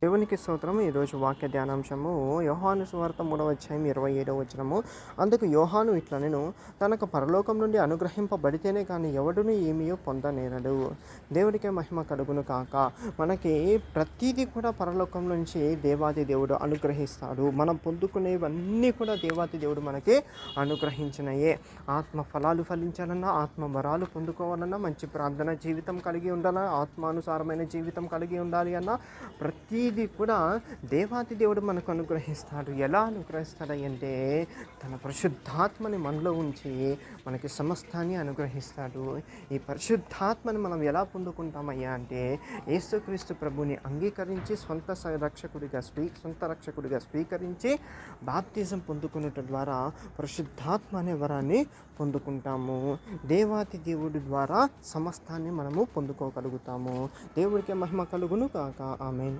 దేవునికి స్తోత్రము. ఈరోజు వాక్య ధ్యానాంశము యోహాను సువార్త 3:27. అందుకు యోహాను ఇట్లా నేను తనకు పరలోకం నుండి అనుగ్రహింపబడితేనే కానీ ఎవడును ఏమీయో పొందనేరడు. దేవుడికే మహిమ కలుగును కాక. మనకి ప్రతిదీ కూడా పరలోకం నుంచి దేవాది దేవుడు అనుగ్రహిస్తాడు. మనం పొందుకునేవన్నీ కూడా దేవాది దేవుడు మనకి అనుగ్రహించినయే. ఆత్మ ఫలాలు ఫలించాలన్నా, ఆత్మ వరాలు పొందుకోవాలన్నా, మంచి ప్రార్థన జీవితం కలిగి ఉండాలన్నా, ఆత్మానుసారమైన జీవితం కలిగి ఉండాలి అన్నా ప్రతిదీ కూడా దేవాది దేవుడు మనకు అనుగ్రహిస్తాడు. ఎలా అనుగ్రహిస్తాడు అంటే తన పరిశుద్ధాత్మని మనలో ఉంచి మనకి సమస్తాన్ని అనుగ్రహిస్తాడు. ఈ పరిశుద్ధాత్మని మనం ఎలా పొందుకుంటామయ్యా అంటే యేసుక్రీస్తు ప్రభుని అంగీకరించి సొంత రక్షకుడిగా స్వీకరించి బాప్తిజం పొందుకున్నట్టు ద్వారా పరిశుద్ధాత్మ అనే వరాన్ని పొందుకుంటాము. దేవాది దేవుడి ద్వారా సమస్తాన్ని మనము పొందుకోగలుగుతాము. దేవుడికి మహిమ కలుగును కాక. ఆమేన్.